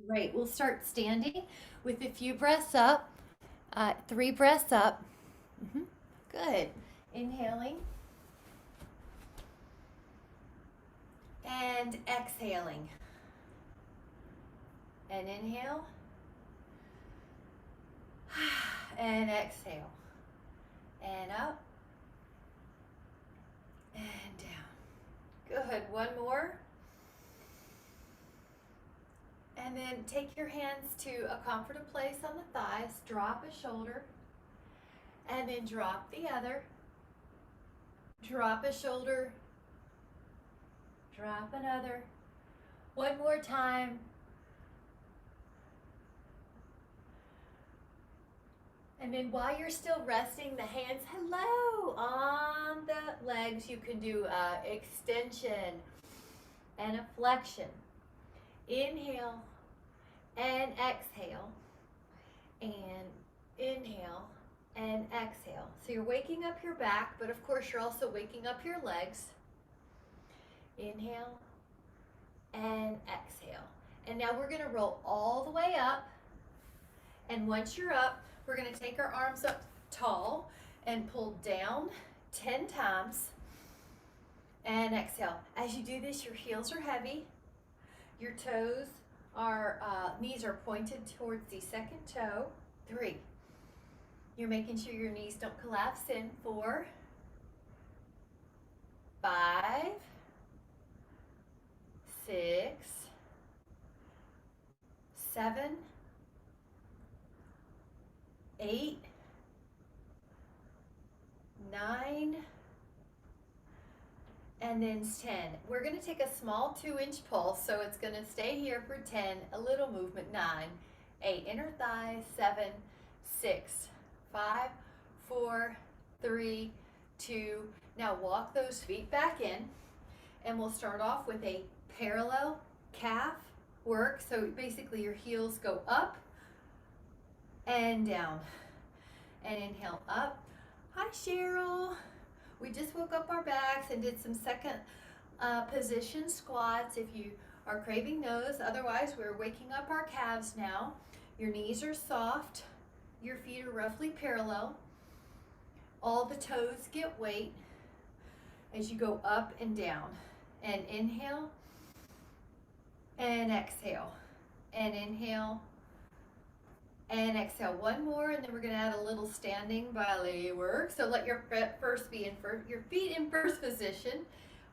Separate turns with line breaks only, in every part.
Great. We'll start standing with a few breaths up, 3 breaths up. Mhm. Good. Inhaling and exhaling. And inhale and exhale. And up and down. Good. One more. And then take your hands to a comfortable place on the thighs. Drop a shoulder. And then drop the other. Drop a shoulder. Drop another. One more time. And then while you're still resting, the hands, hello, on the legs. You can do extension and a flexion. Inhale and exhale. And inhale and exhale. So you're waking up your back, but of course you're also waking up your legs. Inhale and exhale. And now we're going to roll all the way up. And once you're up, we're going to take our arms up tall and pull down 10 times. And exhale. As you do this, your heels are heavy. Your toes are, knees are pointed towards the second toe. 3. You're making sure your knees don't collapse in. 4, 5, 6, 7, 8, 9, and then 10. We're going to take a small 2-inch pulse, so it's going to stay here for 10, a little movement, 9, 8, inner thighs, 7, 6, 5, 4, 3, 2. Now walk those feet back in, and we'll start off with a parallel calf work. So basically your heels go up and down. And inhale up. Hi, Cheryl. We just woke up our backs and did some second position squats if you are craving those. Otherwise, we're waking up our calves now. Your knees are soft. Your feet are roughly parallel. All the toes get weight as you go up and down. And inhale and exhale. And inhale and exhale. One more, and then we're going to add a little standing ballet work. So let your your feet in first position,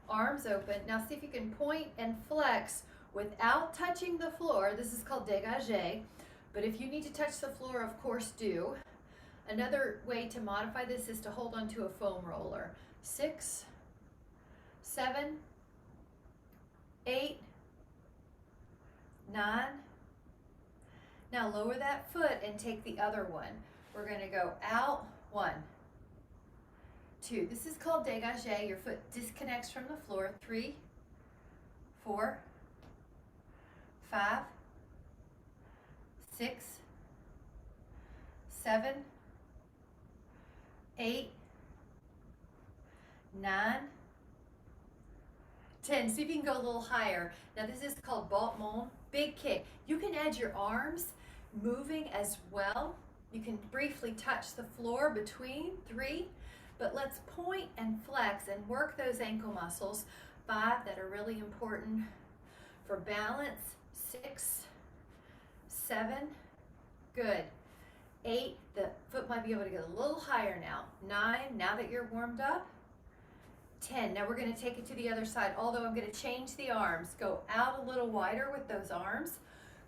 arms open. Now see if you can point and flex without touching the floor. This is called dégagé, but if you need to touch the floor, of course do. Another way to modify this is to hold onto a foam roller. 6, 7, 8, 9. Now lower that foot and take the other one. We're going to go out, 1, 2. This is called dégagé. Your foot disconnects from the floor. 3, 4, 5, 6, 7, 8, 9, 10. See if you can go a little higher. Now this is called Baltimore Big Kick. You can add your arms moving as well. You can briefly touch the floor between. 3, but let's point and flex and work those ankle muscles. 5 that are really important for balance. 6, 7, good. 8, the foot might be able to get a little higher now. 9, now that you're warmed up. 10, now we're going to take it to the other side, although I'm going to change the arms. Go out a little wider with those arms.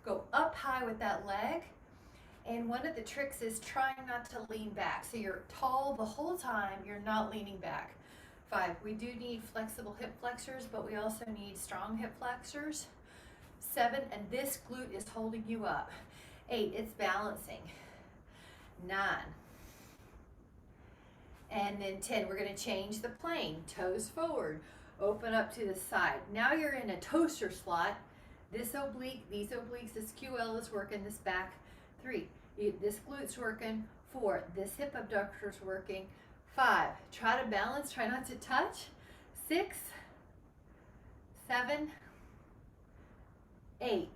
Go up high with that leg. And one of the tricks is trying not to lean back. So you're tall the whole time, you're not leaning back. 5, we do need flexible hip flexors, but we also need strong hip flexors. 7, and this glute is holding you up. 8, it's balancing. 9, and then 10, we're going to change the plane. Toes forward, open up to the side. Now you're in a toaster slot. This oblique, these obliques, this QL is working, this back. 3, this glute's working. 4, this hip abductor's working. 5, try to balance, try not to touch. 6, 7, 8,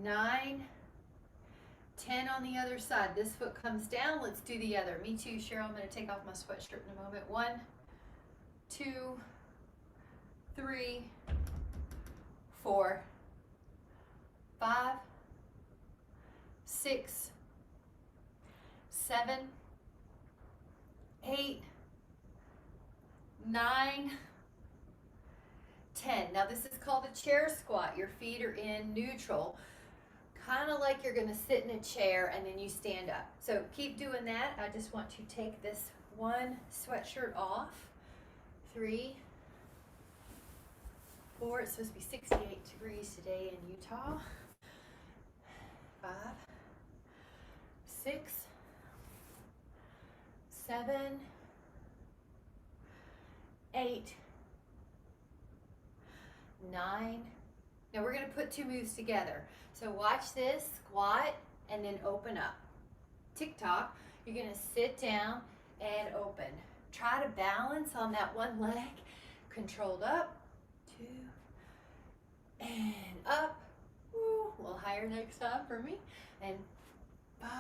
9, 10 on the other side. This foot comes down. Let's do the other. Me too, Cheryl. I'm going to take off my sweatshirt in a moment. 1, 2, 3, 4, 5, 6, 7, 8, 9, 10. Now this is called a chair squat. Your feet are in neutral, kind of like you're going to sit in a chair and then you stand up. So keep doing that. I just want to take this one sweatshirt off. 3, 4, it's supposed to be 68 degrees today in Utah. 5, 6, 7, 8, 9. Now we're going to put 2 moves together. So watch this, squat, and then open up. Tick-tock, you're going to sit down and open. Try to balance on that one leg. Controlled up, 2, and up. Woo, a little higher next time for me. And 5,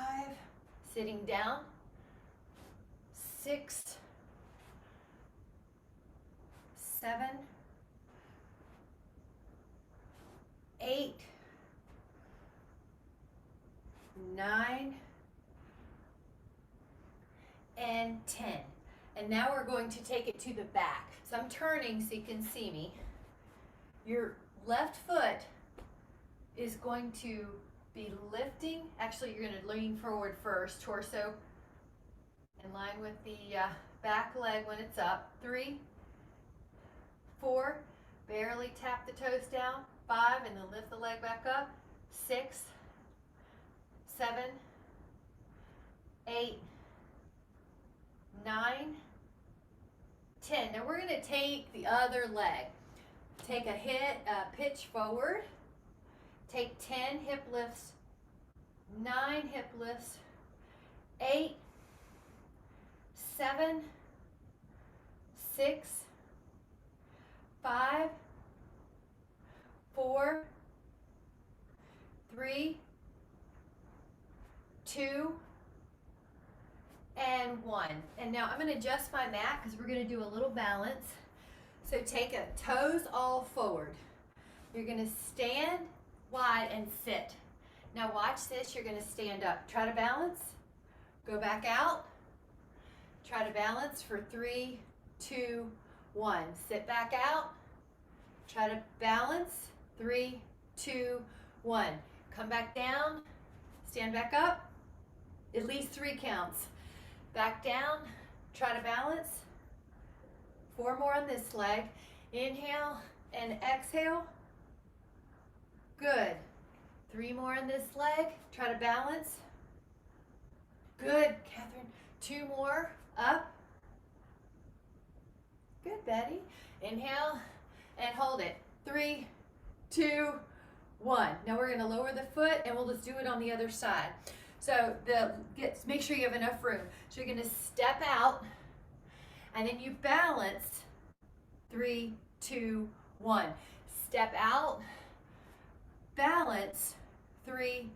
sitting down. 6, 7, 8, 9, and 10. And now we're going to take it to the back. So I'm turning so you can see me. Your left foot is going to be lifting. Actually, you're going to lean forward first, torso in line with the back leg when it's up. 3, 4, barely tap the toes down. 5, and then lift the leg back up. 6, 7, 8, 9, 10. Now we're going to take the other leg. Take a pitch forward. Take 10 hip lifts, 9 hip lifts, 8, 7, 6, 5, 4, 3, 2, and 1. And now I'm going to adjust my mat because we're going to do a little balance. So take a toes all forward. You're going to stand wide and sit. Now watch this. You're going to stand up. Try to balance. Go back out. Try to balance for 3, 2, 1. Sit back out. Try to balance. 3, 2, 1. Come back down. Stand back up. At least 3 counts. Back down. Try to balance. 4 more on this leg. Inhale and exhale. Good. 3 more on this leg. Try to balance. Good, Catherine. 2 more. Up. Good, Betty. Inhale and hold it. 3, 2, 1. Now we're going to lower the foot and we'll just do it on the other side. So make sure you have enough room. So you're going to step out and then you balance. 3, 2, 1. Step out. Balance. 3,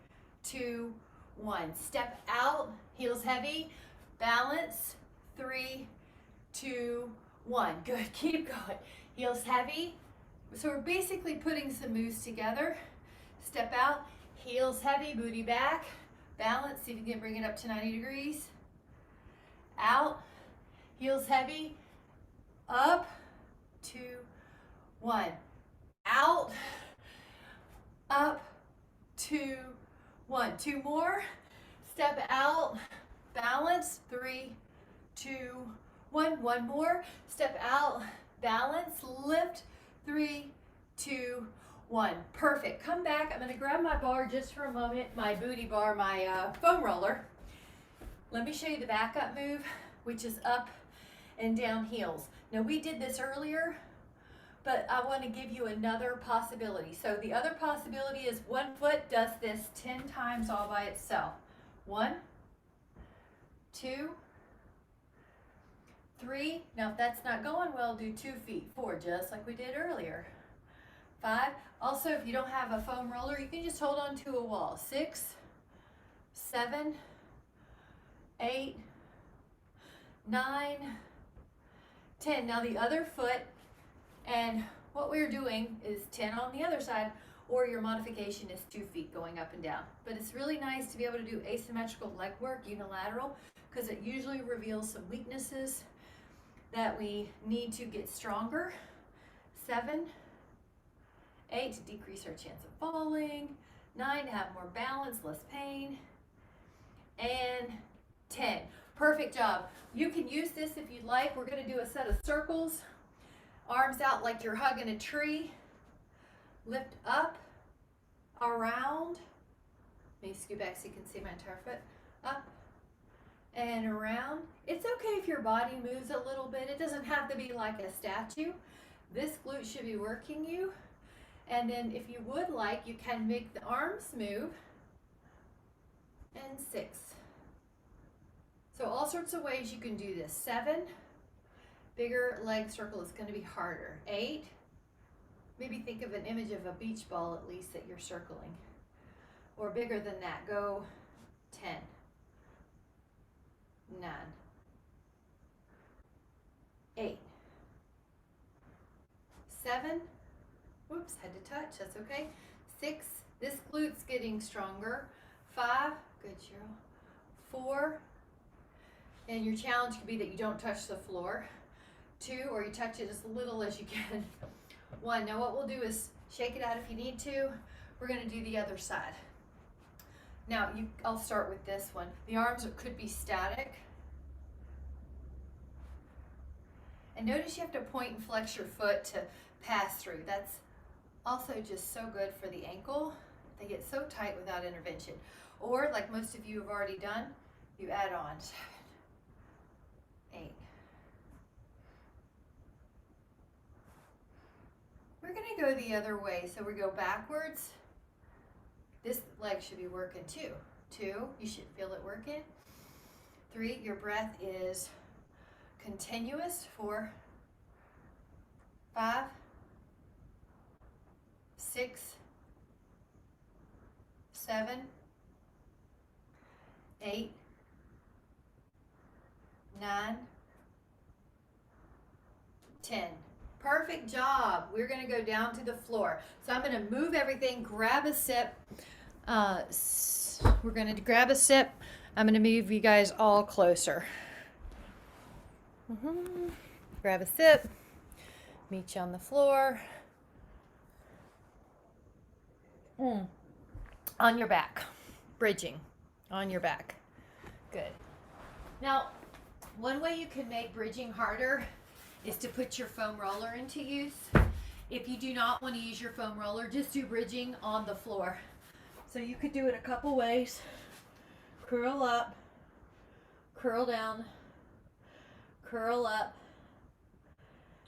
2, 1. Step out. Heels heavy. Balance. 3, 2, 1. Good. Keep going. Heels heavy. So we're basically putting some moves together. Step out. Heels heavy. Booty back. Balance. See if you can bring it up to 90 degrees. Out. Heels heavy. Up. 2, 1. Out. Up. 2, 1. 2 more. Step out. Balance. 3, 2, 1. 1 more. Step out. Balance. Lift. 3, 2, 1. Perfect. Come back. I'm going to grab my bar just for a moment. My booty bar, my foam roller. Let me show you the backup move, which is up and down heels. Now we did this earlier, but I want to give you another possibility. So the other possibility is one foot does this 10 times all by itself. 1, 2, 3. Now if that's not going well, do 2 feet. 4, just like we did earlier. 5. Also, if you don't have a foam roller, you can just hold on to a wall. 6, 7, 8, 9, 10. Now the other foot, and what we're doing is 10 on the other side, or your modification is 2 feet going up and down. But it's really nice to be able to do asymmetrical leg work, unilateral, because it usually reveals some weaknesses that we need to get stronger. 7, 8, to decrease our chance of falling. 9, to have more balance, less pain. And 10. Perfect job. You can use this if you'd like. We're going to do a set of circles. Arms out like you're hugging a tree. Lift up, around. Let me scoot back so you can see my entire foot. Up and around. It's okay if your body moves a little bit. It doesn't have to be like a statue. This glute should be working you. And then if you would like, you can make the arms move. And 6. So all sorts of ways you can do this. 7, bigger leg circle is going to be harder. 8, maybe think of an image of a beach ball at least that you're circling. Or bigger than that, go 10, 9, 8, 7, whoops, had to touch, that's okay. 6, this glute's getting stronger. 5, good Cheryl. 4, and your challenge could be that you don't touch the floor. 2, or you touch it as little as you can. 1, now what we'll do is shake it out if you need to. We're going to do the other side. Now, I'll start with this one. The arms could be static. And notice you have to point and flex your foot to pass through. That's also just so good for the ankle. They get so tight without intervention. Or, like most of you have already done, you add on. 7, 8. We're going to go the other way. So we go backwards. This leg should be working too. 2, you should feel it working. 3, your breath is continuous. 4, 5, 6, 7, 8, 9, 10. Perfect job. We're going to go down to the floor. So I'm going to move everything, grab a sip. We're going to grab a sip. I'm going to move you guys all closer. Grab a sip. Meet you on the floor. On your back. Bridging. On your back. Good. Now, one way you can make bridging harder is to put your foam roller into use. If you do not want to use your foam roller, just do bridging on the floor. So you could do it a couple ways. Curl up, curl down, curl up,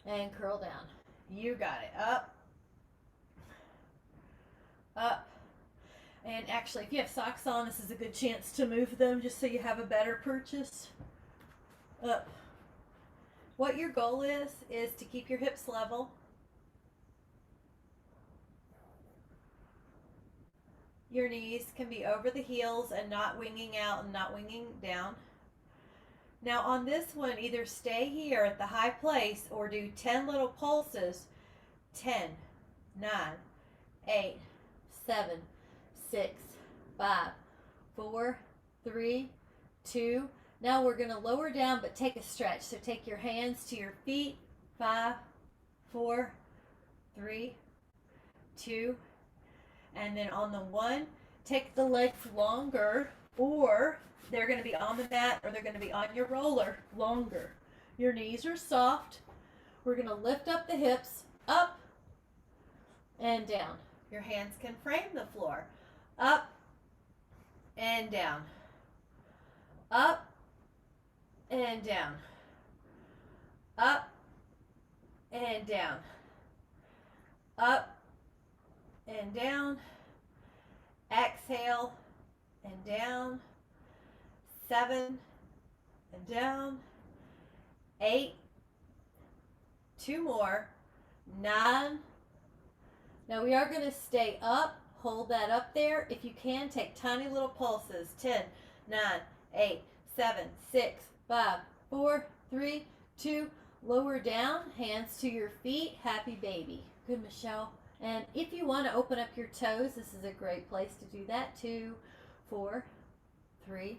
and curl down. You got it. Up, up. And actually, if you have socks on, this is a good chance to move them just so you have a better purchase. Up. What your goal is to keep your hips level. Your knees can be over the heels and not winging out and not winging down. Now on this one, either stay here at the high place or do 10 little pulses. 10, 9, 8, 7, 6, 5, 4, 3, 2. Now we're going to lower down but take a stretch. So take your hands to your feet. 5, 4, 3, 2. And then on the 1, take the legs longer, or they're going to be on the mat or they're going to be on your roller longer. Your knees are soft. We're going to lift up the hips, up and down. Your hands can frame the floor. Up and down. Up and down. Up and down. Up and down. Exhale and down. 7 and down. 8. 2 more. 9.
Now we are going to stay up. Hold that up there. If you can, take tiny little pulses. 10, 9, 8, 7, 6, 5, 4, 3, 2. Lower down. Hands to your feet. Happy baby. Good, Michelle. And if you want to open up your toes, this is a great place to do that. 2, 4, 3,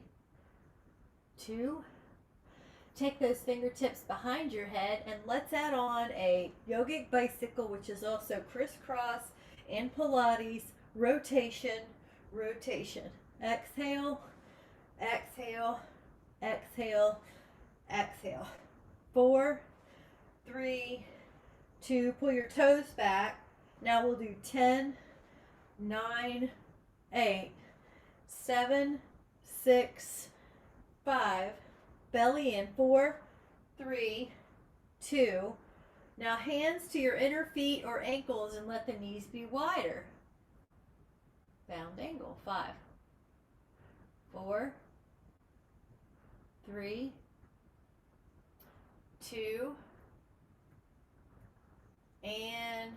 2. Take those fingertips behind your head and let's add on a Yogic Bicycle, which is also crisscross and Pilates, rotation, rotation. Exhale, exhale, exhale, exhale. 4, 3, 2. Pull your toes back. Now we'll do 10, 9, 8, 7, 6, 5. Belly in. 4, 3, 2. Now hands to your inner feet or ankles and let the knees be wider. Bound angle. 5, 4, 3, 2, and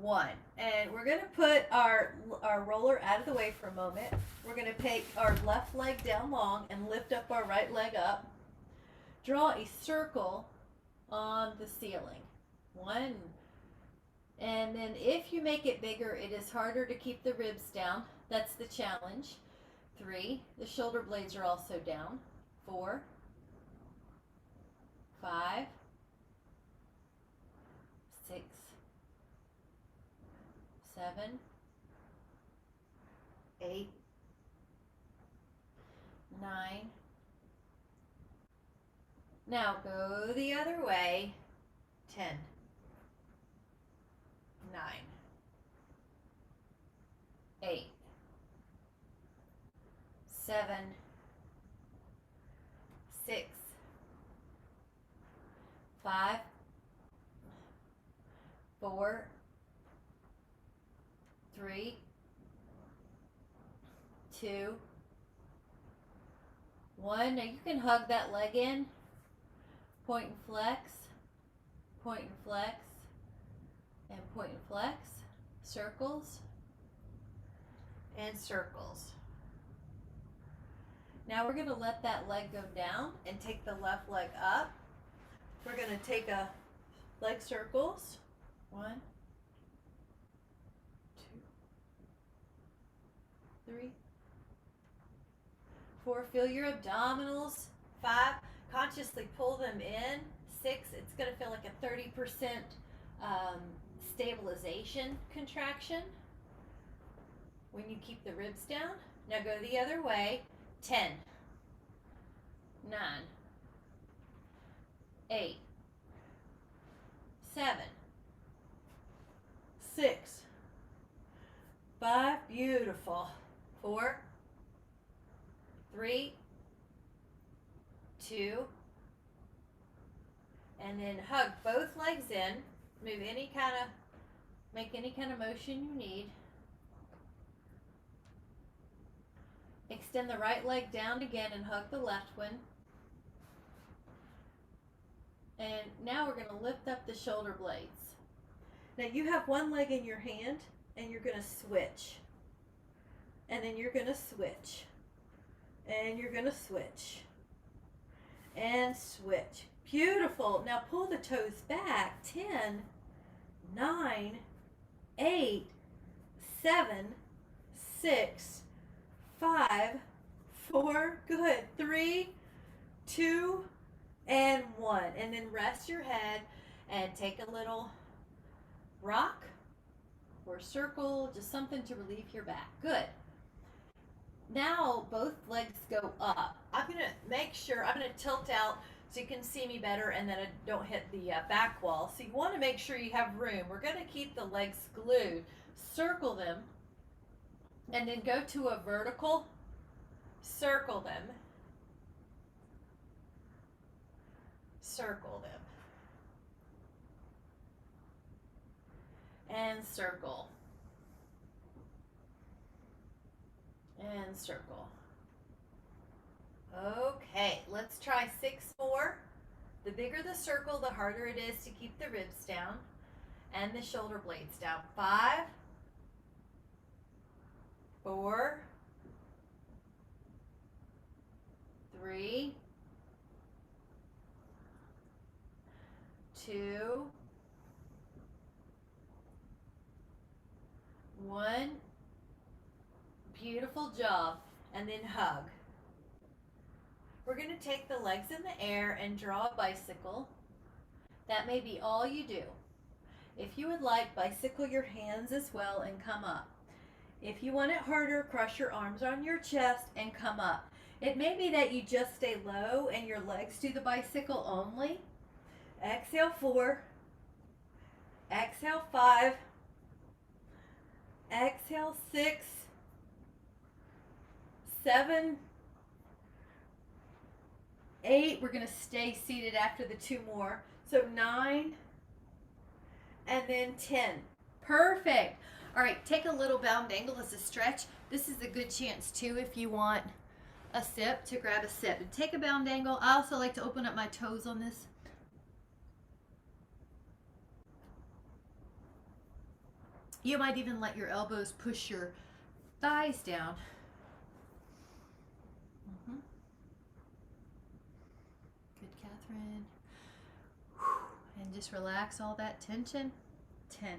1. And we're going to put our roller out of the way for a moment. We're going to take our left leg down long and lift up our right leg up. Draw a circle on the ceiling. 1. And then if you make it bigger, it is harder to keep the ribs down. That's the challenge. 3. The shoulder blades are also down. 4, 5, 6, 7, 8, 9. Now go the other way. 10, 9, 8, 7, 6, 5, 4, 3, 2, 1. Now you can hug that leg in. Point and flex, point and flex, and point and flex. Circles and circles. Now we're going to let that leg go down and take the left leg up. We're going to take a leg circles. 1, 2, 3, 4. Feel your abdominals. 5. Consciously pull them in. 6. It's going to feel like a 30% stabilization contraction when you keep the ribs down. Now go the other way. 10, 9, 8, 7, 6, 5. Beautiful. 4, 3, 2, and then hug both legs in. Make any kind of motion you need. Extend the right leg down again and hug the left one. And now we're going to lift up the shoulder blades. Now you have one leg in your hand and you're going to switch. And then you're going to switch. And you're going to switch. And switch. Beautiful. Now pull the toes back. 10, 9, 8, 7, 6, 5, 4. Good. 3, 2, and 1. And then rest your head and take a little rock or circle, just something to relieve your back. Good. Now both legs go up. I'm going to make sure, I'm going to tilt out so you can see me better and then I don't hit the back wall. So you want to make sure you have room. We're going to keep the legs glued. Circle them and then go to a vertical. Circle them. Circle them. And circle. And circle. Okay, let's try 6 more. The bigger the circle, the harder it is to keep the ribs down. and the shoulder blades down. 5, 4, 3, 2, 1. Beautiful job. And then hug. We're going to take the legs in the air and draw a bicycle. That may be all you do. If you would like, bicycle your hands as well and come up. If you want it harder, cross your arms on your chest and come up. It may be that you just stay low and your legs do the bicycle only. Exhale 4. Exhale 5. Exhale 6. 7. 8. We're going to stay seated after the 2 more. So 9. And then 10. Perfect. All right, take a little bound angle as a stretch. This is a good chance too if you want a sip to grab a sip. And take a bound angle. I also like to open up my toes on this. You might even let your elbows push your thighs down. Good, Catherine. And just relax all that tension. 10, 9,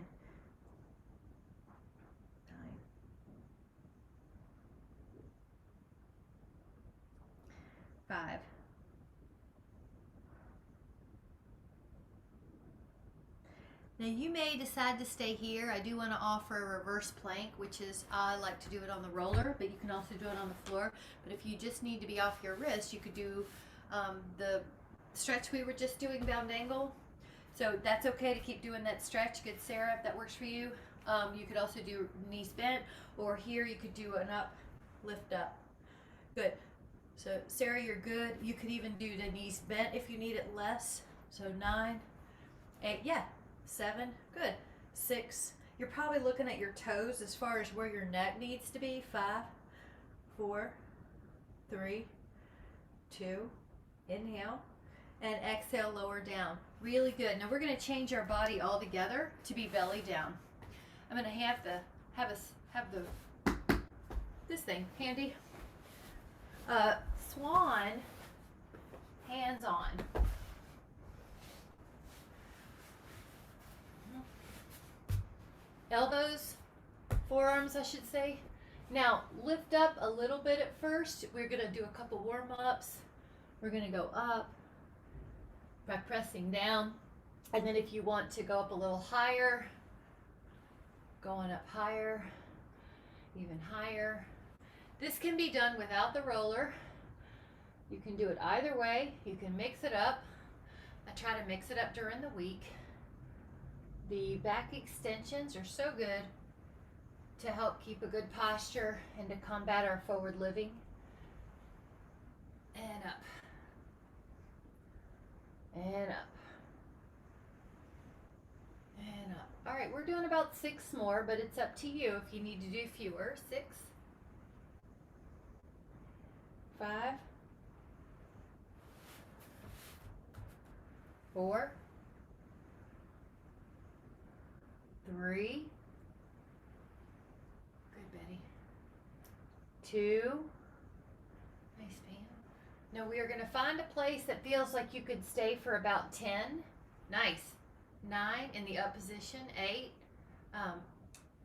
5, 4. Now you may decide to stay here. I do want to offer a reverse plank, which is, I like to do it on the roller, but you can also do it on the floor. But if you just need to be off your wrist, you could do the stretch we were just doing, bound angle. So that's okay to keep doing that stretch. Good, Sarah, if that works for you. You could also do knees bent, or here you could do an up, lift up. Good. So Sarah, you're good. You could even do the knees bent if you need it less. So 9, 8, yeah. 7, good. 6, you're probably looking at your toes as far as where your neck needs to be. 5, 4, 3, 2, inhale, and exhale, lower down. Really good. Now we're going to change our body all together to be belly down. I'm going to have this thing handy. Swan, hands on. Elbows, forearms, I should say. Now lift up a little bit at first. We're going to do a couple warm-ups. We're going to go up by pressing down. And then if you want to go up a little higher, going up higher, even higher. This can be done without the roller. You can do it either way. You can mix it up. I try to mix it up during the week. The back extensions are so good to help keep a good posture and to combat our forward living. And up. And up. And up. All right, we're doing about 6 more, but it's up to you if you need to do fewer. 6, 5, 4, 3, good, Betty, 2, nice, Pam. Now we are going to find a place that feels like you could stay for about 10, nice, 9 in the up position, 8,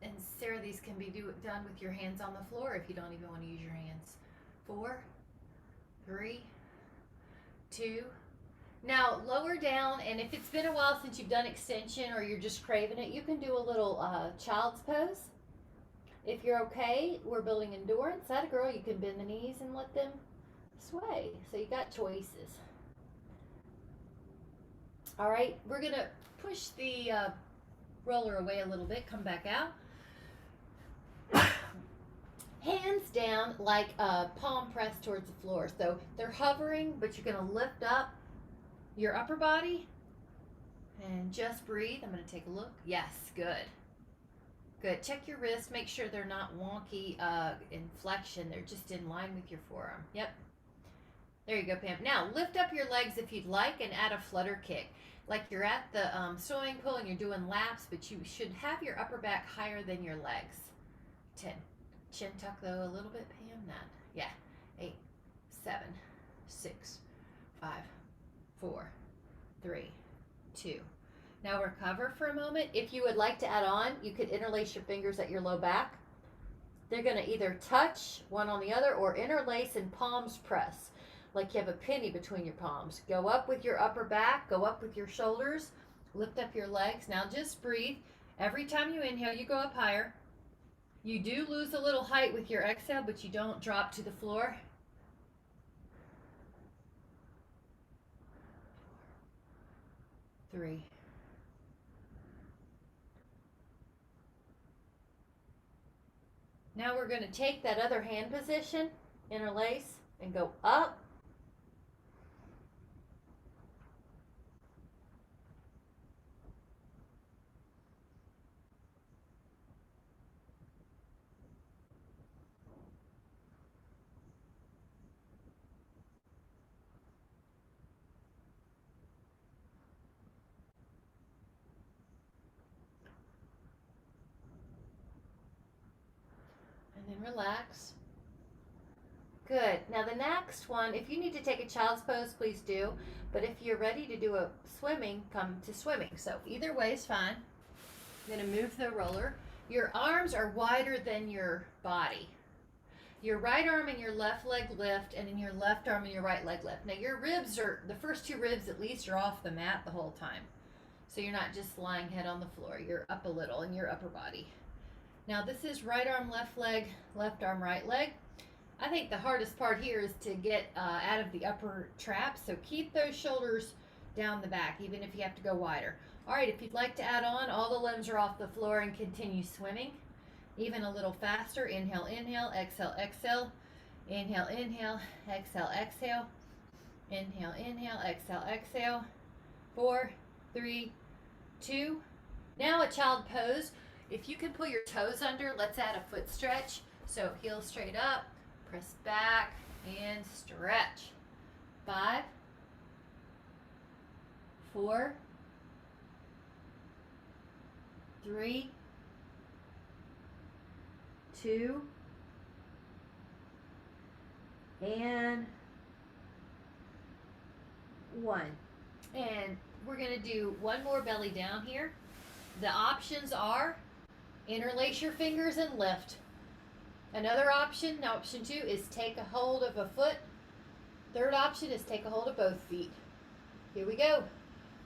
and Sarah, these can be done with your hands on the floor if you don't even want to use your hands. 4, 3, 2. Now lower down, and if it's been a while since you've done extension or you're just craving it, you can do a little child's pose. If you're okay, we're building endurance. That girl, you can bend the knees and let them sway. So you got choices. All right, we're gonna push the roller away a little bit, come back out. Hands down like palm pressed towards the floor. So they're hovering, but you're gonna lift up your upper body and just breathe. I'm going to take a look. Yes, good. Good. Check your wrist. Make sure they're not wonky in flexion. They're just in line with your forearm. Yep. There you go, Pam. Now lift up your legs if you'd like and add a flutter kick.
like you're at the swimming pool and you're doing laps, but you should have your upper back higher than your legs. 10. Chin tuck though a little bit, Pam. 9. Yeah. 8, 7, 6, 5, 4, 3, 2. Now recover for a moment. If you would like to add on, you could interlace your fingers at your low back. They're going to either touch one on the other or interlace and palms press, like you have a penny between your palms. Go up with your upper back, go up with your shoulders, lift up your legs. Now just breathe. Every time you inhale, you go up higher. You do lose a little height with your exhale, but you don't drop to the floor. 3. Now we're going to take that other hand position, interlace, and go up. And then relax. Good. Now the next one, if you need to take a child's pose, please do. But if you're ready to do a swimming, come to swimming. So either way is fine. I'm going to move the roller. Your arms are wider than your body. Your right arm and your left leg lift, and then your left arm and your right leg lift. Now your ribs are, the first 2 ribs at least are off the mat the whole time. So you're not just lying head on the floor. You're up a little in your upper body. Now this is right arm, left leg, left arm, right leg. I think the hardest part here is to get out of the upper trap. So keep those shoulders down the back, even if you have to go wider. All right, if you'd like to add on, all the limbs are off the floor and continue swimming. Even a little faster. Inhale, inhale, exhale, exhale. Inhale, inhale, exhale, exhale. Inhale, inhale, exhale, exhale. 4, 3, 2. Now a child pose. If you can pull your toes under, let's add a foot stretch. So heels straight up, press back, and stretch. 5, 4, 3, 2, and 1. And we're going to do one more belly down here. The options are interlace your fingers and lift. Another option, now option 2, is take a hold of a foot. Third option is take a hold of both feet. Here we go.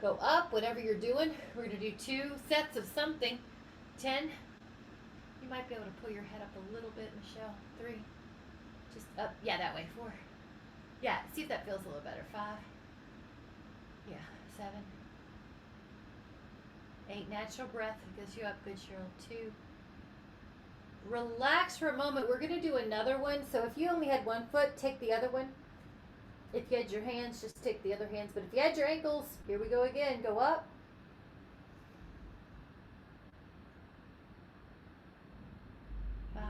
Go up, whatever you're doing. We're going to do 2 sets of something. 10. You might be able to pull your head up a little bit, Michelle. 3. Just up. Yeah, that way. 4. Yeah, see if that feels a little better. 5. Yeah, 7. 8. Natural breath. It gives you up. Good, Cheryl. 2. Relax for a moment. We're going to do another one. So if you only had one foot, take the other one. If you had your hands, just take the other hands. But if you had your ankles, here we go again. Go up. 5.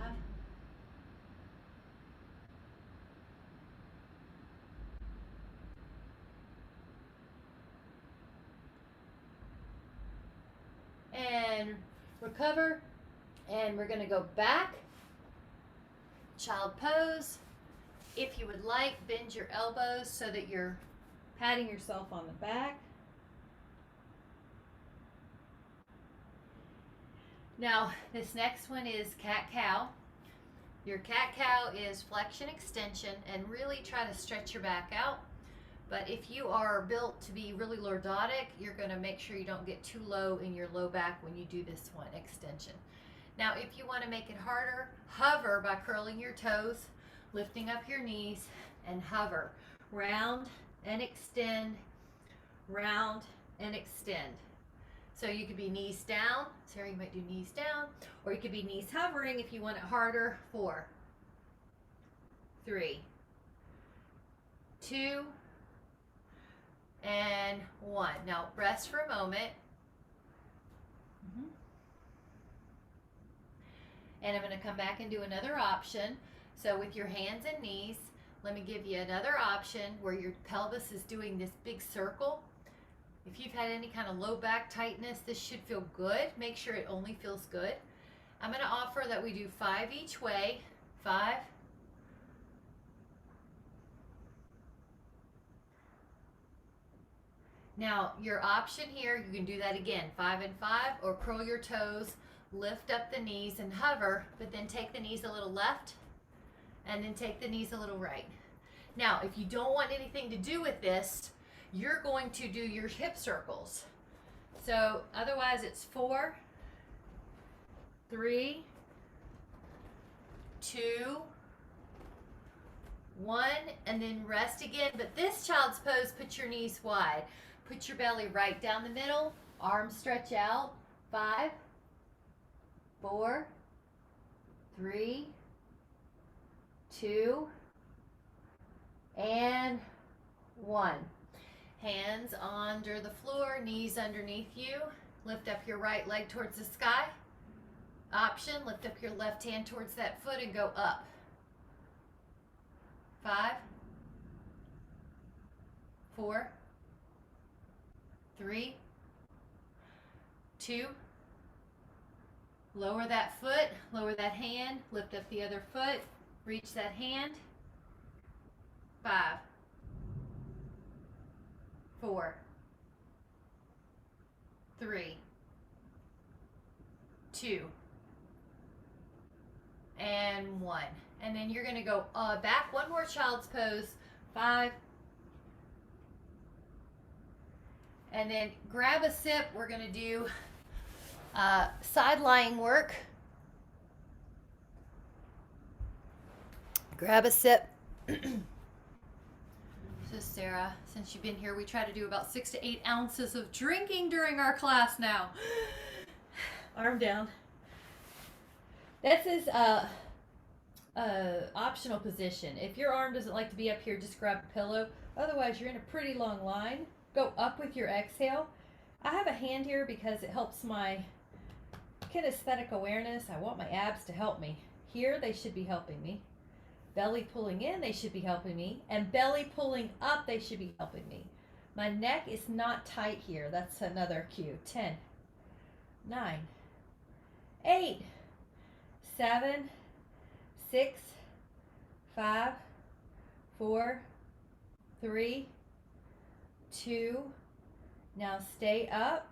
And recover. And we're going to go back. Child pose. If you would like, bend your elbows so that you're patting yourself on the back. Now, this next one is cat-cow. Your cat-cow is flexion extension, and really try to stretch your back out. But if you are built to be really lordotic, you're going to make sure you don't get too low in your low back when you do this one, extension. Now, if you want to make it harder, hover by curling your toes, lifting up your knees, and hover. Round and extend, round and extend. So you could be knees down. Sarah, you might do knees down. Or you could be knees hovering if you want it harder. 4, 3, 2, and 1. Now rest for a moment. And I'm going to come back and do another option. So with your hands and knees, let me give you another option where your pelvis is doing this big circle. If you've had any kind of low back tightness, this should feel good. Make sure it only feels good. I'm going to offer that we do 5 each way. 5. Now, your option here, you can do that again, 5 and 5, or curl your toes, lift up the knees and hover, but then take the knees a little left, and then take the knees a little right. Now, if you don't want anything to do with this, you're going to do your hip circles. So otherwise it's 4, 3, 2, 1, and then rest again. But this child's pose, put your knees wide. Put your belly right down the middle, arms stretch out. 5, 4, 3, 2, and 1. Hands under the floor, knees underneath you. Lift up your right leg towards the sky. Option, lift up your left hand towards that foot and go up. 5, 4, 3, 2. Lower that foot, lower that hand, lift up the other foot, reach that hand. 5, 4, 3, 2, and 1. And then you're going to go back one more child's pose. 5. And then grab a sip. We're going to do side lying work. Grab a sip. So Sarah, since you've been here, we try to do about 6 to 8 ounces of drinking during our class now. Arm down. This is a optional position. If your arm doesn't like to be up here, just grab a pillow. Otherwise, you're in a pretty long line. Go up with your exhale. I have a hand here because it helps my kinesthetic awareness. I want my abs to help me. Here, they should be helping me. Belly pulling in, they should be helping me. And belly pulling up, they should be helping me. My neck is not tight here. That's another cue. 10, 9, 8, 7, 6, 5, 4, 3, 2. Now stay up.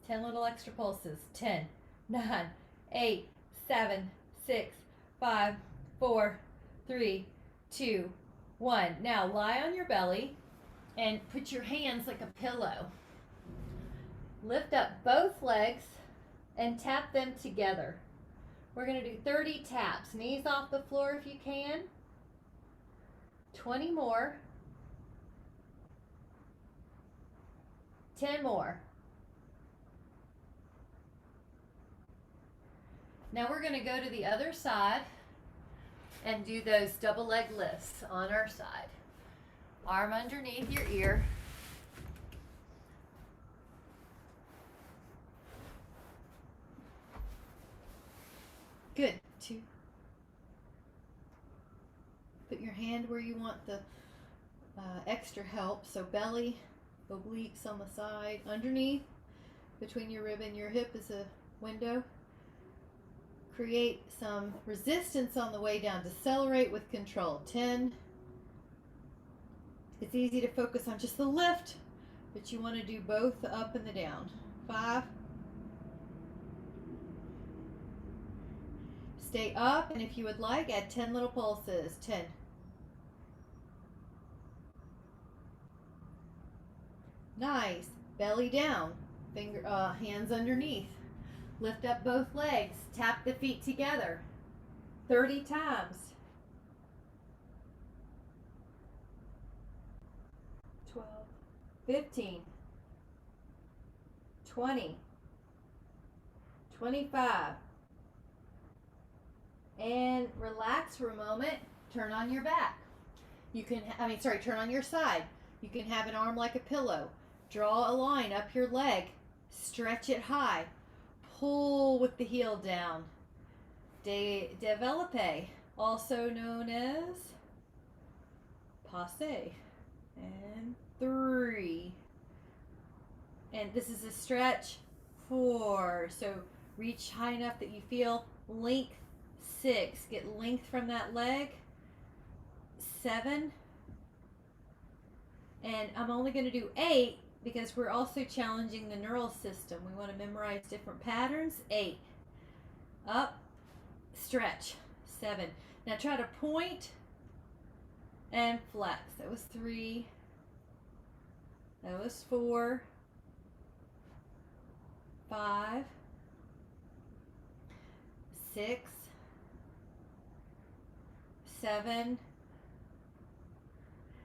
10 little extra pulses. 10, 9, 8, 7, 6, 5, 4, 3, 2, 1. Now lie on your belly and put your hands like a pillow. Lift up both legs and tap them together. We're going to do 30 taps. Knees off the floor if you can. 20 more. 10 more. Now we're going to go to the other side and do those double leg lifts on our side. Arm underneath your ear. Good. 2. Put your hand where you want the extra help. So belly, obliques on the side, underneath, between your rib and your hip is a window. Create some resistance on the way down. Decelerate with control. 10. It's easy to focus on just the lift, but you want to do both the up and the down. 5. Stay up, and if you would like, add 10 little pulses. 10. 9. Belly down, hands underneath. Lift up both legs. Tap the feet together. 30 times. 12, 15, 20, 25. And relax for a moment. Turn on your back. You can, turn on your side. You can have an arm like a pillow. Draw a line up your leg. Stretch it high. Pull with the heel down. Développé, also known as passe. And 3,
And this is a stretch. 4. So reach high enough that you feel length. 6. Get length from that leg. 7. And I'm only going to do 8 because we're also challenging the neural system. We want to memorize different patterns. 8. Up. Stretch. 7. Now try to point and flex. That was 3. That was 4. 5. 6. 7.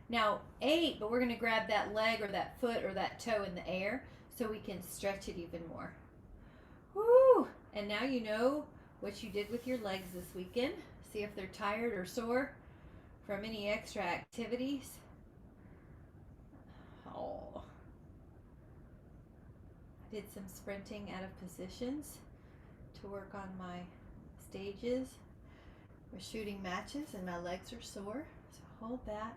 Now 8, but we're going to grab that leg or that foot or that toe in the air so we can stretch it even more. Woo! And now you know what you did with your legs this weekend. See if they're tired or sore from any extra activities. Oh. I did some sprinting out of positions to work on my stages. We're shooting matches and my legs are sore. So hold that.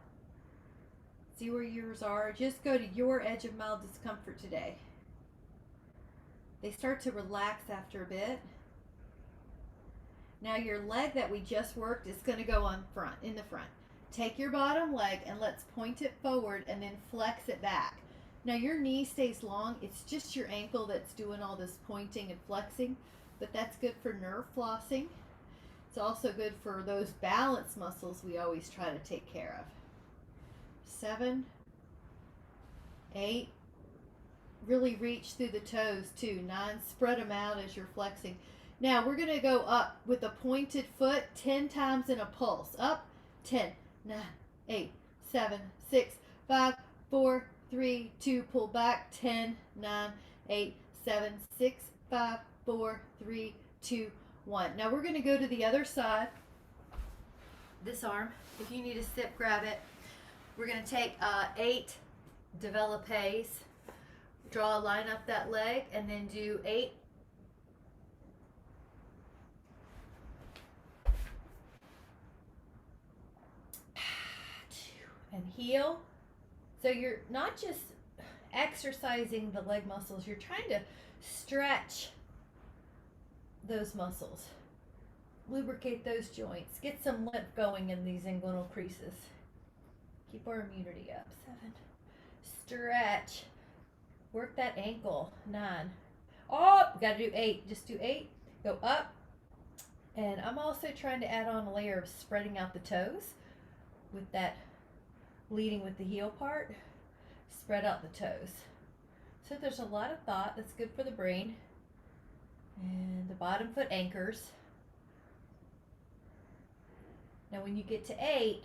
See where yours are. Just go to your edge of mild discomfort today. They start to relax after a bit. Now your leg that we just worked is going to go in the front. Take your bottom leg and let's point it forward and then flex it back. Now your knee stays long. It's just your ankle that's doing all this pointing and flexing, but that's good for nerve flossing. It's also good for those balance muscles we always try to take care of. 7, 8, really reach through the toes too. 9, spread them out as you're flexing. Now we're going to go up with a pointed foot 10 times in a pulse. Up, 10, 9, 8, 7, 6, 5, 4, 3, 2, pull back, 10, 9, 8, 7, 6, 5, 4, 3, 2, 1. Now we're going to go to the other side. This arm, if you need a sip, grab it. We're going to take 8 développés, draw a line up that leg, and then do 8. And heel. So you're not just exercising the leg muscles, you're trying to stretch those muscles, lubricate those joints, get some lymph going in these inguinal creases. Keep our immunity up. 7. Stretch. Work that ankle. 9. Oh, got to do 8. Just do 8. Go up. And I'm also trying to add on a layer of spreading out the toes with that leading with the heel part. Spread out the toes. So there's a lot of thought. That's good for the brain. And the bottom foot anchors. Now when you get to 8,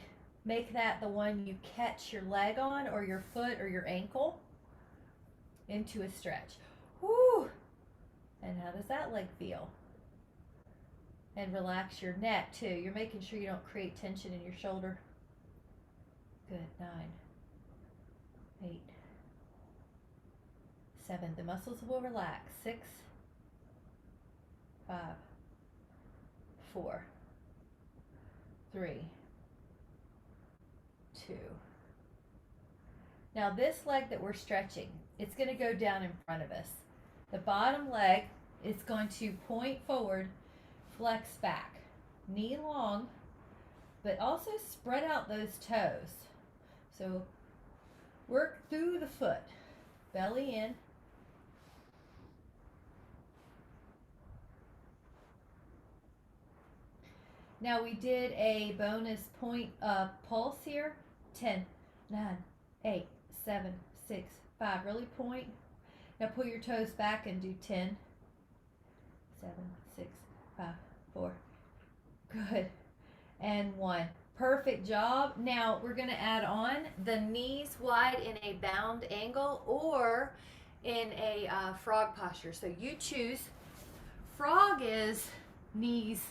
make that the one you catch your leg on or your foot or your ankle into a stretch. Woo! And how does that leg feel? And relax your neck too. You're making sure you don't create tension in your shoulder. Good. 9, 8, 7. The muscles will relax. 6, 5, 4, 3, 2. Now this leg that we're stretching, it's going to go down in front of us. The bottom leg is going to point forward, flex back. Knee long, but also spread out those toes. So work through the foot, belly in. Now we did a bonus point pulse here. 10, 9, 8, 7, 6, 5. Really point. Now pull your toes back and do 10, 7, 6, 5, 4. Good. And 1. Perfect job. Now we're going to add on the knees wide in a bound angle or in a frog posture. So you choose. Frog is knees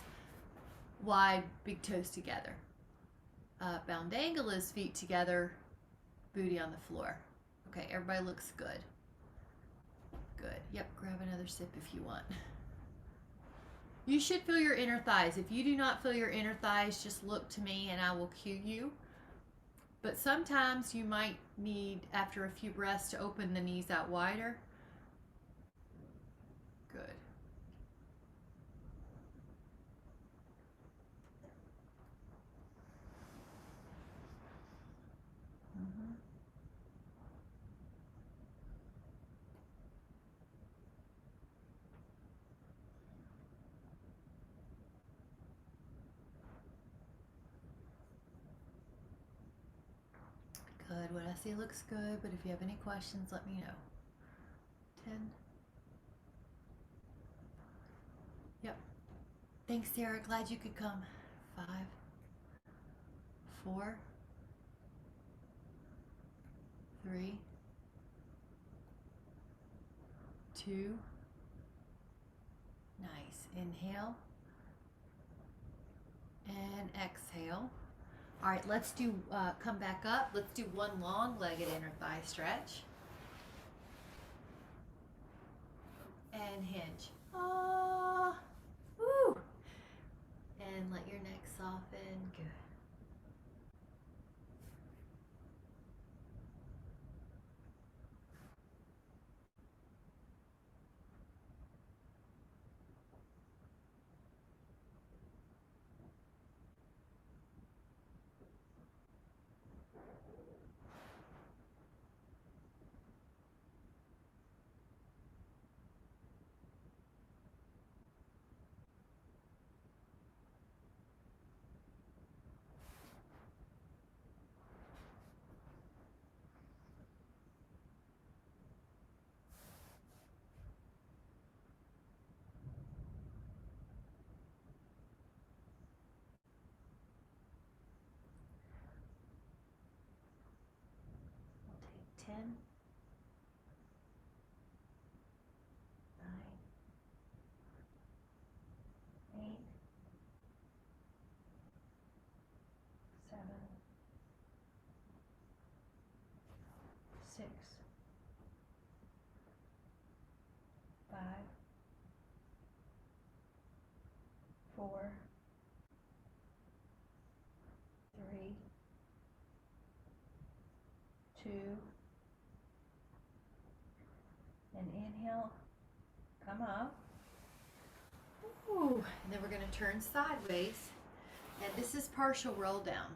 wide, big toes together. Bound angle is feet together, booty on the floor. Okay, everybody looks good. Good. Yep, grab another sip if you want. You should feel your inner thighs. If you do not feel your inner thighs, just look to me and I will cue you. But sometimes you might need, after a few breaths, to open the knees out wider.
What I see looks good, but if you have any questions, let me know. 10. Yep. Thanks, Sarah. Glad you could come. 5, 4, 3, 2. Nice. Inhale and exhale. All right, let's do, come back up. Let's do one long-legged inner thigh stretch. And hinge. Ah, woo. And let your neck soften. Good. We'll take 10, 9, 8, 7, 6, 5, 4, 3, 2, and inhale, come up. Ooh, and then we're going to turn sideways, and this is partial roll down.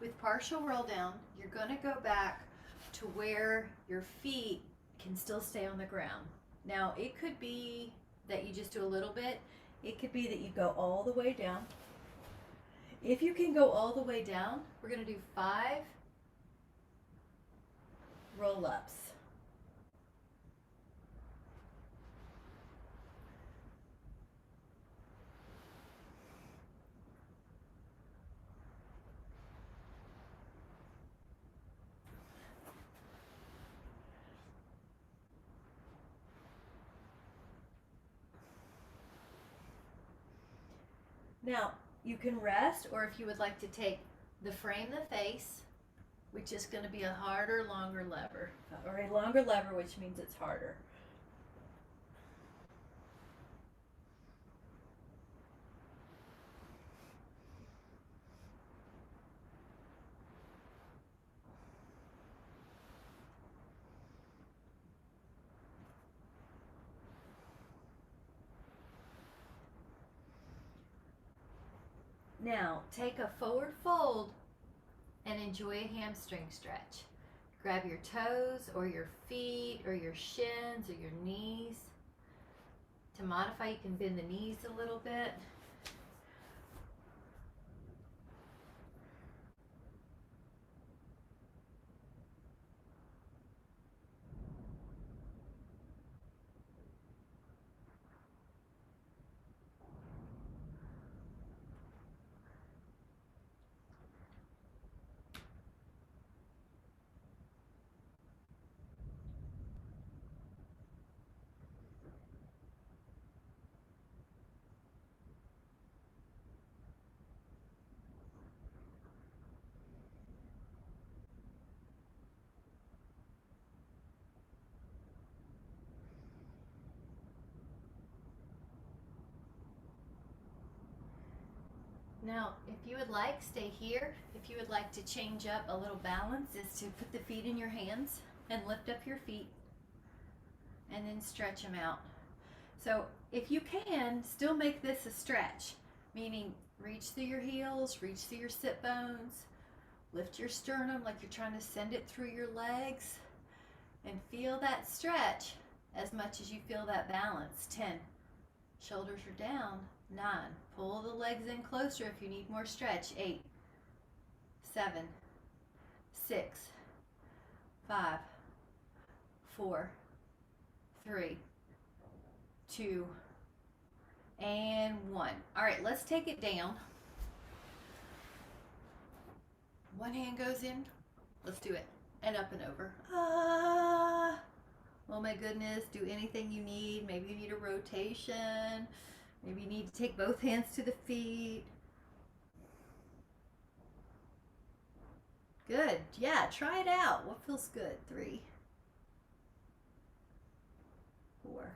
With partial roll down, you're going to go back to where your feet can still stay on the ground. Now, it could be that you just do a little bit. It could be that you go all the way down. If you can go all the way down, we're going to do 5 roll-ups. Now, you can rest, or if you would like to take the frame the face, which is going to be a harder, longer lever, or a longer lever, which means it's harder. Now, take a forward fold and enjoy a hamstring stretch. Grab your toes or your feet or your shins or your knees. To modify, you can bend the knees a little bit. Now, if you would like, stay here. If you would like to change up a little balance, is to put the feet in your hands and lift up your feet and then stretch them out. So if you can, still make this a stretch, meaning reach through your heels, reach through your sit bones, lift your sternum like you're trying to send it through your legs, and feel that stretch as much as you feel that balance. 10, shoulders are down. 9, pull the legs in closer if you need more stretch. 8, 7, 6, 5, 4, 3, 2, and 1. All right, let's take it down. One hand goes in. Let's do it. And up and over. Ah. Oh my goodness. Do anything you need. Maybe you need a rotation. Maybe you need to take both hands to the feet. Good. Yeah, try it out. What feels good? 3, 4.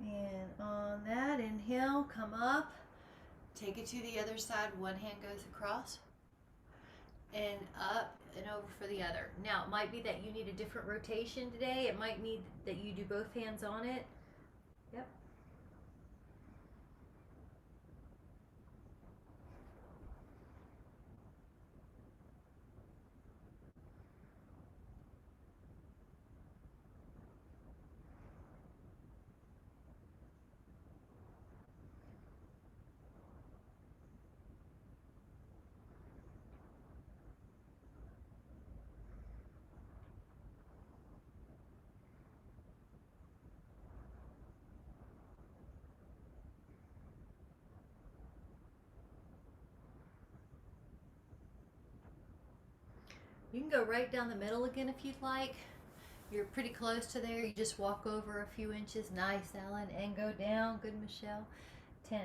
And on that inhale, come up, take it to the other side. One hand goes across and up and over for the other. Now, it might be that you need a different rotation today. It might need that you do both hands on it. Yep. You can go right down the middle again if you'd like. You're pretty close to there. You just walk over a few inches. Nice, Ellen. And go down. Good, Michelle. 10.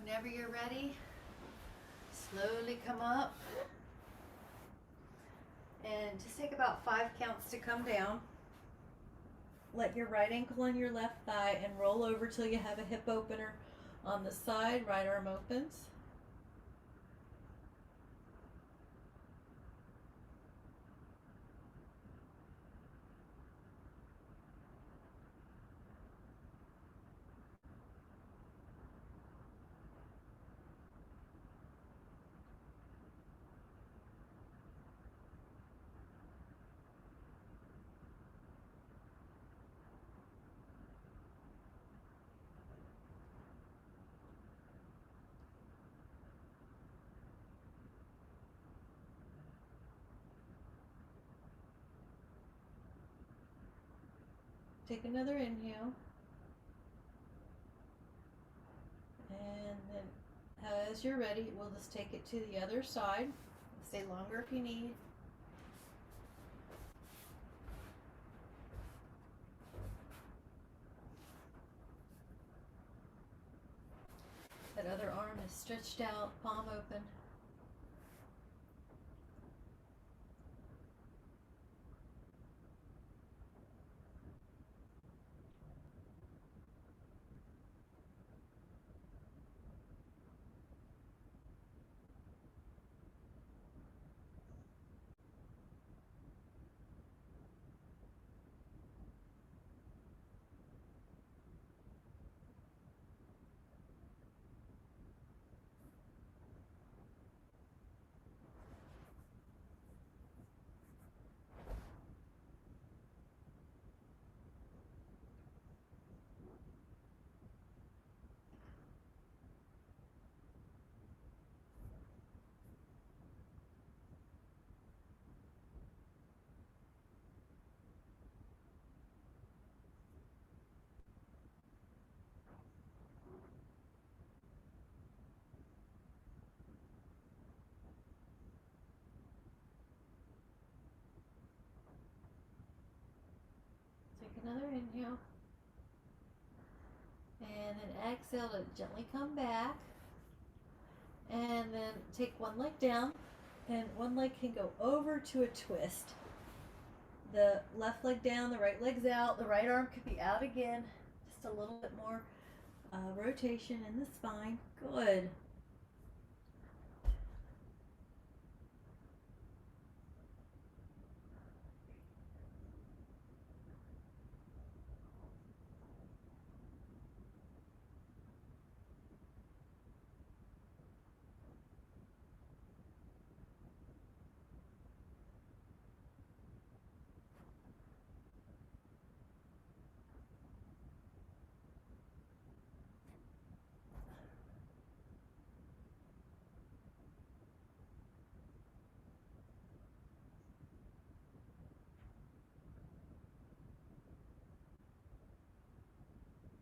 Whenever you're ready, slowly come up and just take about 5 counts to come down. Let your right ankle on your left thigh and roll over till you have a hip opener on the side. Right arm opens. Take another inhale. And then as you're ready, we'll just take it to the other side. Stay longer if you need. That other arm is stretched out, palm open.
another inhale. And then exhale to gently come back. And then take one leg down, and one leg can go over to a twist. The left leg down, the right leg's out, the right arm could be out again. Just a little bit more rotation in the spine. Good.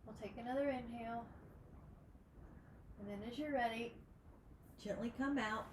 We'll take another inhale. And then as you're ready, gently come out.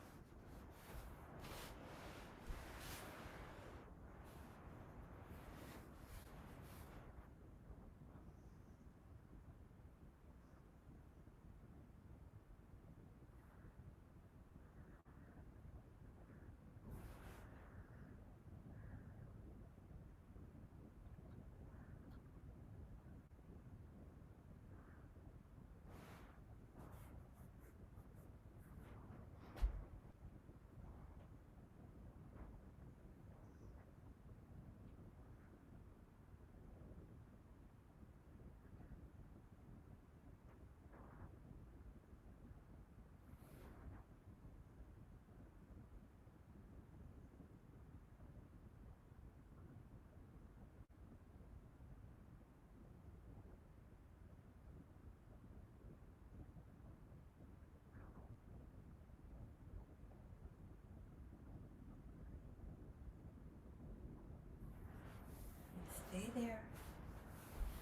Stay there.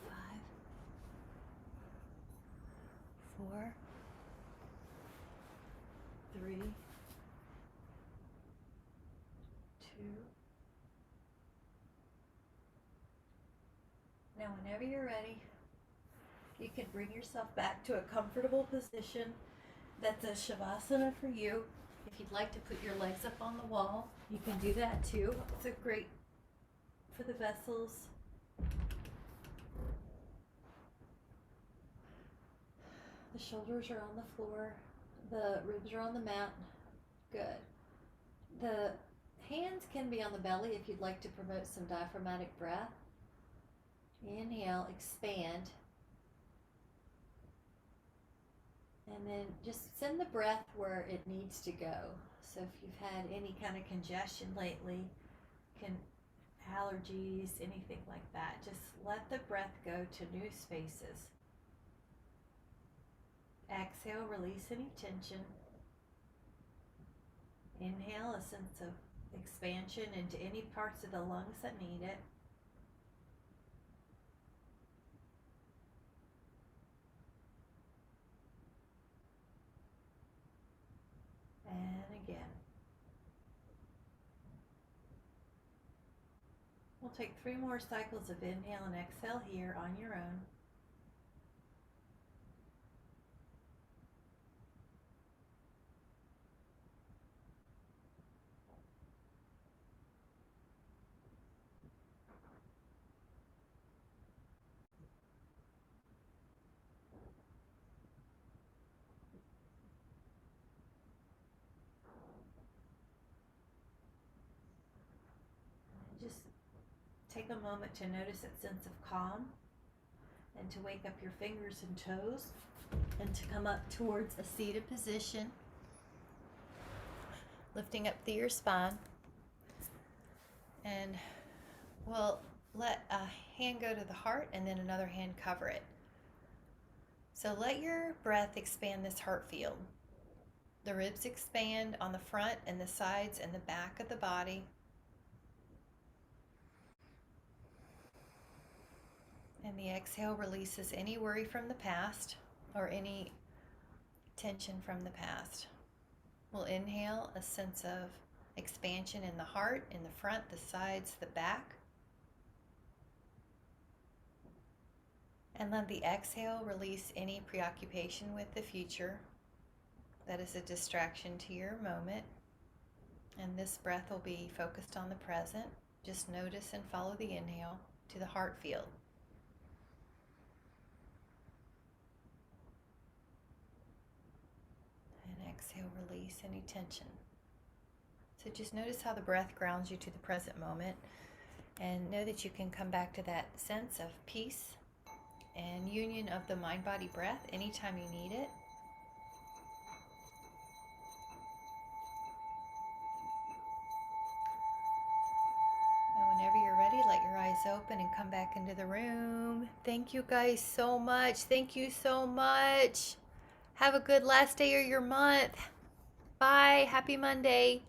5, 4, 3, 2. Now whenever you're ready, you can bring yourself back to a comfortable position. That's a Shavasana for you. If you'd like to put your legs up on the wall, you can do that too. It's a great for the vessels. The shoulders are on the floor. The ribs are on the mat. Good. The hands can be on the belly if you'd like to promote some diaphragmatic breath. Inhale, expand. And then just send the breath where it needs to go. So if you've had any kind of congestion lately, allergies, anything like that, just let the breath go to new spaces. Exhale, release any tension. Inhale, a sense of expansion into any parts of the lungs that need it. And again. We'll take 3 more cycles of inhale and exhale here on your own. Just take a moment to notice that sense of calm and to wake up your fingers and toes and to come up towards a seated position, lifting up through your spine. And we'll let a hand go to the heart and then another hand cover it. So let your breath expand this heart field. The ribs expand on the front and the sides and the back of the body. And the exhale releases any worry from the past or any tension from the past. We'll inhale a sense of expansion in the heart, in the front, the sides, the back.
And let the exhale release any preoccupation with the future that is a distraction to your moment. And this breath will be focused on the present. Just notice and follow the inhale to the heart field. And exhale, release any tension. So just notice how the breath grounds you to the present moment, and know that you can come back to that sense of peace and union of the mind-body breath anytime you need it. And whenever you're ready, let your eyes open and come back into the room. Thank you guys so much. Thank you so much. Have a good last day of your month. Bye. Happy Monday.